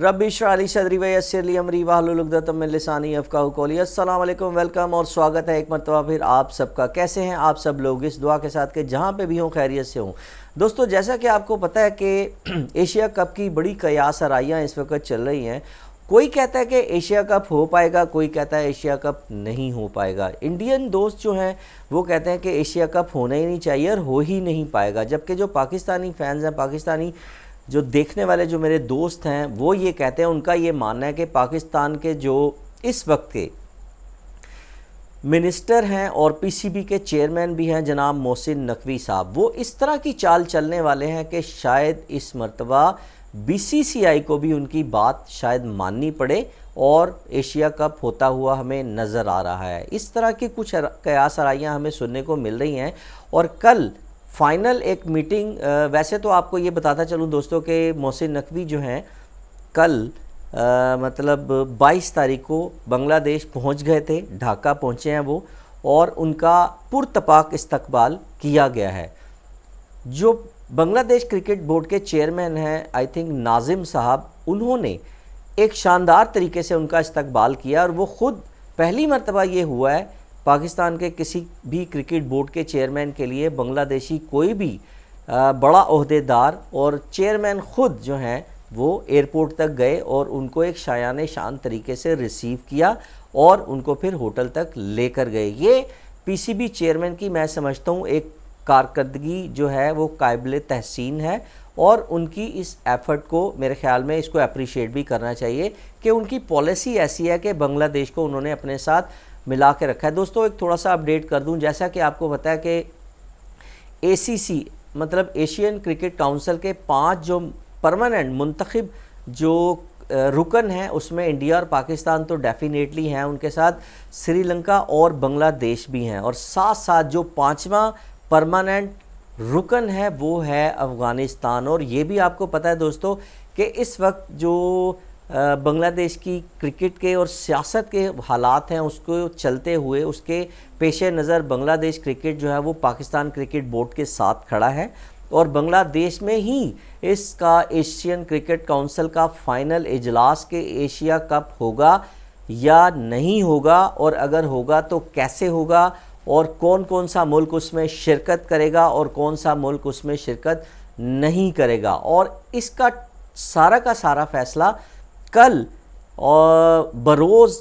रब्बी इश्रह ली सदरी व यस्सिर ली अमरी वाहलुल उक़दतम मिन लिसानी यफ़क़हू क़ौली। अस्सलाम वालेकुम, वेलकम और स्वागत है एक मरतबा फिर आप सबका। कैसे हैं आप सब लोग? इस दुआ के साथ कि जहाँ पे भी हों खैरियत से हों। दोस्तों, जैसा कि आपको पता है कि एशिया कप की बड़ी कयास आराइयाँ इस वक्त चल रही हैं। कोई कहता है कि एशिया कप हो पाएगा, कोई कहता है एशिया कप नहीं हो पाएगा। इंडियन दोस्त जो हैं वो कहते हैं कि एशिया कप होना ही नहीं चाहिए और हो ही नहीं पाएगा, जबकि जो पाकिस्तानी फैंस हैं, पाकिस्तानी जो देखने वाले जो मेरे दोस्त हैं वो ये कहते हैं, उनका ये मानना है कि पाकिस्तान के जो इस वक्त के मिनिस्टर हैं और पीसीबी के चेयरमैन भी हैं जनाब मोहसिन नकवी साहब, वो इस तरह की चाल चलने वाले हैं कि शायद इस मरतबा बीसीसीआई को भी उनकी बात शायद माननी पड़े और एशिया कप होता हुआ हमें नज़र आ रहा है। इस तरह की कुछ कयास आराइयाँ हमें सुनने को मिल रही हैं। और कल फाइनल एक मीटिंग, वैसे तो आपको ये बताता चलूँ दोस्तों कि मोहसिन नकवी जो हैं कल मतलब 22 तारीख को बांग्लादेश पहुंच गए थे, ढाका पहुंचे हैं वो, और उनका पुरतपाक इस्तकबाल किया गया है। जो बांग्लादेश क्रिकेट बोर्ड के चेयरमैन हैं, आई थिंक नाजिम साहब, उन्होंने एक शानदार तरीके से उनका इस्तकबाल किया और वो ख़ुद पहली मरतबा ये हुआ है पाकिस्तान के किसी भी क्रिकेट बोर्ड के चेयरमैन के लिए बांग्लादेशी कोई भी बड़ा ओहदेदार और चेयरमैन ख़ुद जो हैं वो एयरपोर्ट तक गए और उनको एक शायाने शान तरीके से रिसीव किया और उनको फिर होटल तक लेकर गए। ये पीसीबी चेयरमैन की मैं समझता हूँ एक कारकर्दगी जो है वो काबिल तहसीन है और उनकी इस एफ़र्ट को मेरे ख़्याल में इसको अप्रिशिएट भी करना चाहिए कि उनकी पॉलिसी ऐसी है कि बांग्लादेश को उन्होंने अपने साथ मिला के रखा है। दोस्तों, एक थोड़ा सा अपडेट कर दूं, जैसा कि आपको पता है कि एसीसी मतलब एशियन क्रिकेट काउंसिल के 5 जो परमानेंट मुंतखब जो रुकन हैं उसमें इंडिया और पाकिस्तान तो डेफिनेटली हैं, उनके साथ श्रीलंका और बांग्लादेश भी हैं, और साथ साथ जो 5वां परमानेंट रुकन है वो है अफ़गानिस्तान। और ये भी आपको पता है दोस्तों कि इस वक्त जो बांग्लादेश की क्रिकेट के और सियासत के हालात हैं उसको चलते हुए उसके पेश नज़र बांग्लादेश क्रिकेट जो है वो पाकिस्तान क्रिकेट बोर्ड के साथ खड़ा है और बांग्लादेश में ही इसका एशियन क्रिकेट काउंसिल का फ़ाइनल इजलास के एशिया कप होगा या नहीं होगा, और अगर होगा तो कैसे होगा और कौन कौन सा मुल्क उसमें शिरकत करेगा और कौन सा मुल्क उसमें शिरकत नहीं करेगा। और इसका सारा का सारा फ़ैसला कल और बरोज़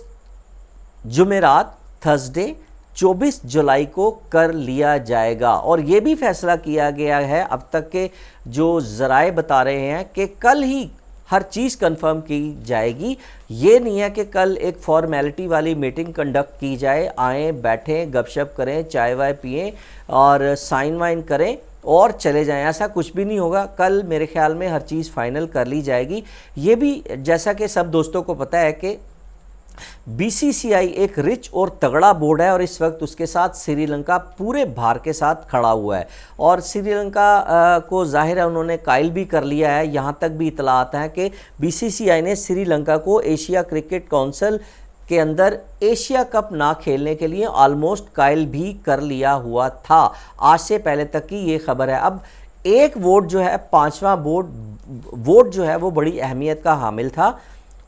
जुमेरात थर्सडे 24 जुलाई को कर लिया जाएगा। और ये भी फ़ैसला किया गया है, अब तक के जो ज़राए बता रहे हैं कि कल ही हर चीज़ कंफर्म की जाएगी। ये नहीं है कि कल एक फॉर्मेलिटी वाली मीटिंग कंडक्ट की जाए, आएँ बैठें गपशप करें, चाय वाय पिएँ और साइन वाइन करें और चले जाएं, ऐसा कुछ भी नहीं होगा। कल मेरे ख्याल में हर चीज़ फाइनल कर ली जाएगी। ये भी जैसा कि सब दोस्तों को पता है कि बीसीसीआई एक रिच और तगड़ा बोर्ड है और इस वक्त उसके साथ श्रीलंका पूरे भार के साथ खड़ा हुआ है और श्रीलंका को ज़ाहिर है उन्होंने कायल भी कर लिया है। यहाँ तक भी इतला आता है कि बीसीसीआई ने श्रीलंका को एशिया क्रिकेट काउंसिल के अंदर एशिया कप ना खेलने के लिए ऑलमोस्ट कायल भी कर लिया हुआ था। आज से पहले तक की ये खबर है। अब एक वोट जो है, 5वां वोट जो है वो बड़ी अहमियत का हामिल था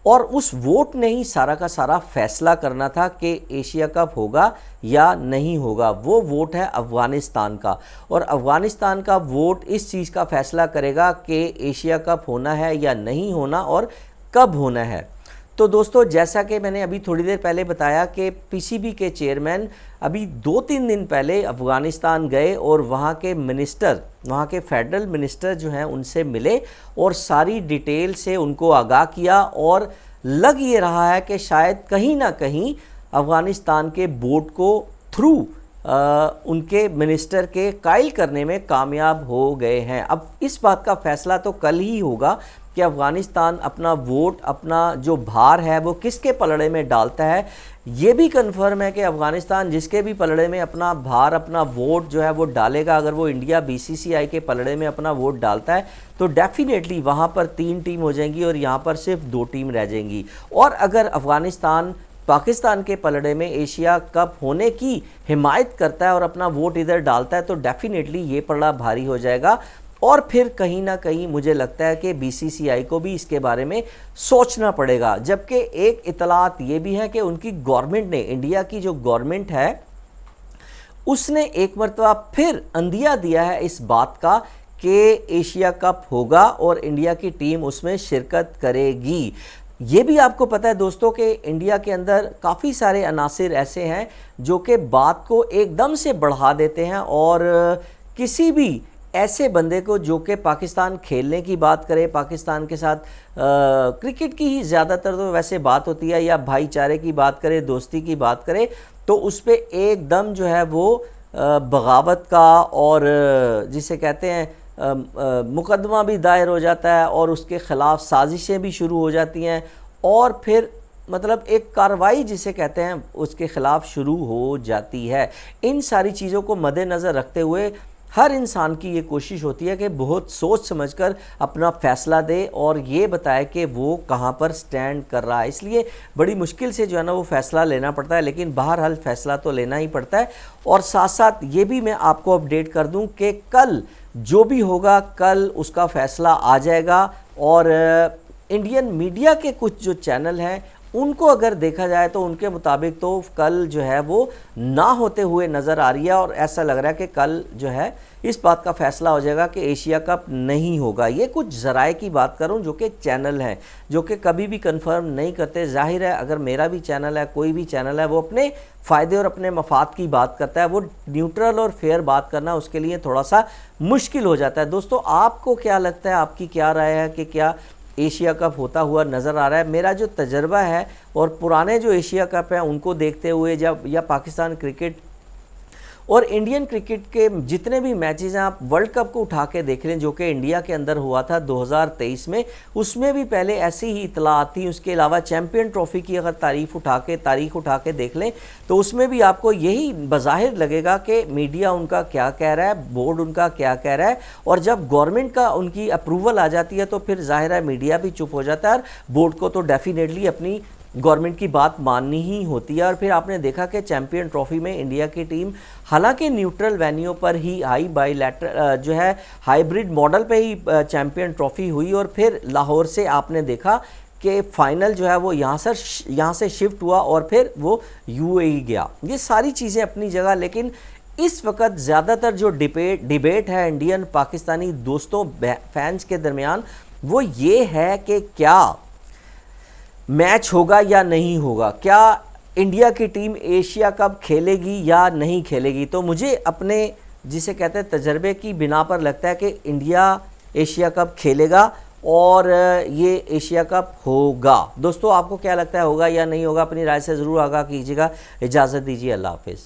और उस वोट ने ही सारा का सारा फैसला करना था कि एशिया कप होगा या नहीं होगा। वो वोट है अफ़गानिस्तान का और अफ़गानिस्तान का वोट इस चीज़ का फैसला करेगा कि एशिया कप होना है या नहीं होना और कब होना है। तो दोस्तों, जैसा कि मैंने अभी थोड़ी देर पहले बताया कि पीसीबी के चेयरमैन अभी 2-3 दिन पहले अफ़गानिस्तान गए और वहाँ के मिनिस्टर, वहाँ के फेडरल मिनिस्टर जो हैं उनसे मिले और सारी डिटेल से उनको आगाह किया और लग ये रहा है कि शायद कहीं ना कहीं अफ़गानिस्तान के बोर्ड को थ्रू उनके मिनिस्टर के कायल करने में कामयाब हो गए हैं। अब इस बात का फ़ैसला तो कल ही होगा कि अफ़गानिस्तान अपना वोट, अपना जो भार है वो किसके पलड़े में डालता है। ये भी कंफर्म है कि अफ़गानिस्तान जिसके भी पलड़े में अपना भार, अपना वोट जो है वो डालेगा, अगर वो इंडिया बीसीसीआई के पलड़े में अपना वोट डालता है तो डेफिनेटली वहाँ पर 3 टीम हो जाएंगी और यहाँ पर सिर्फ 2 टीम रह जाएंगी। और अगर अफ़गानिस्तान पाकिस्तान के पलड़े में एशिया कप होने की हिमायत करता है और अपना वोट इधर डालता है तो डेफिनेटली ये पलड़ा भारी हो जाएगा और फिर कहीं ना कहीं मुझे लगता है कि बीसीसीआई को भी इसके बारे में सोचना पड़ेगा। जबकि एक इतलात ये भी है कि उनकी गवर्नमेंट ने, इंडिया की जो गवर्नमेंट है, उसने एक मरतबा फिर अंदिया दिया है इस बात का कि एशिया कप होगा और इंडिया की टीम उसमें शिरकत करेगी। ये भी आपको पता है दोस्तों कि इंडिया के अंदर काफ़ी सारे अनासिर ऐसे हैं जो कि बात को एकदम से बढ़ा देते हैं और किसी भी ऐसे बंदे को जो कि पाकिस्तान खेलने की बात करे, पाकिस्तान के साथ क्रिकेट की ही ज़्यादातर तो वैसे बात होती है, या भाईचारे की बात करे, दोस्ती की बात करे, तो उस पर एकदम जो है वो बगावत का और जिसे कहते हैं मुकदमा भी दायर हो जाता है और उसके ख़िलाफ़ साजिशें भी शुरू हो जाती हैं और फिर मतलब एक कार्रवाई जिसे कहते हैं उसके ख़िलाफ़ शुरू हो जाती है। इन सारी चीज़ों को मद्देनज़र रखते हुए हर इंसान की ये कोशिश होती है कि बहुत सोच समझकर अपना फ़ैसला दे और ये बताए कि वो कहाँ पर स्टैंड कर रहा है। इसलिए बड़ी मुश्किल से जो है ना वो फ़ैसला लेना पड़ता है, लेकिन बहरहाल फ़ैसला तो लेना ही पड़ता है। और साथ साथ ये भी मैं आपको अपडेट कर दूं कि कल जो भी होगा, कल उसका फ़ैसला आ जाएगा और इंडियन मीडिया के कुछ जो चैनल हैं उनको अगर देखा जाए तो उनके मुताबिक तो कल जो है वो ना होते हुए नज़र आ रही है और ऐसा लग रहा है कि कल जो है इस बात का फ़ैसला हो जाएगा कि एशिया कप नहीं होगा। ये कुछ ज़राए की बात करूं जो कि चैनल हैं, जो कि कभी भी कंफर्म नहीं करते। जाहिर है अगर मेरा भी चैनल है, कोई भी चैनल है, वो अपने फ़ायदे और अपने मफाद की बात करता है, वो न्यूट्रल और फेयर बात करना उसके लिए थोड़ा सा मुश्किल हो जाता है। दोस्तों आपको क्या लगता है, आपकी क्या राय है कि क्या एशिया कप होता हुआ नज़र आ रहा है? मेरा जो तजर्बा है और पुराने जो एशिया कप हैं उनको देखते हुए, जब या पाकिस्तान क्रिकेट और इंडियन क्रिकेट के जितने भी मैचेस हैं, आप वर्ल्ड कप को उठा के देख लें जो कि इंडिया के अंदर हुआ था 2023 में, उसमें भी पहले ऐसी ही इतलात थी। उसके अलावा चैम्पियन ट्रॉफ़ी की अगर तारीख उठा के देख लें तो उसमें भी आपको यही बज़ाहिर लगेगा कि मीडिया उनका क्या कह रहा है, बोर्ड उनका क्या कह रहा है, और जब गवर्नमेंट का उनकी अप्रूवल आ जाती है तो फिर ज़ाहिर है मीडिया भी चुप हो जाता है और बोर्ड को तो डेफिनेटली अपनी गवर्नमेंट की बात माननी ही होती है। और फिर आपने देखा कि चैम्पियन ट्रॉफ़ी में इंडिया की टीम हालांकि न्यूट्रल वेन्यू पर ही जो है हाइब्रिड मॉडल पे ही चैम्पियन ट्रॉफ़ी हुई और फिर लाहौर से आपने देखा कि फ़ाइनल जो है वो यहाँ से शिफ्ट हुआ और फिर वो यूएई गया। ये सारी चीज़ें अपनी जगह, लेकिन इस वक्त ज़्यादातर जो डिबेट है इंडियन पाकिस्तानी दोस्तों फैंस के दरमियान वो ये है कि क्या मैच होगा या नहीं होगा, क्या इंडिया की टीम एशिया कप खेलेगी या नहीं खेलेगी। तो मुझे अपने जिसे कहते हैं तजर्बे की बिना पर लगता है कि इंडिया एशिया कप खेलेगा और ये एशिया कप होगा। दोस्तों आपको क्या लगता है, होगा या नहीं होगा? अपनी राय से ज़रूर आगाह कीजिएगा। इजाज़त दीजिए, अल्लाह हाफिज़।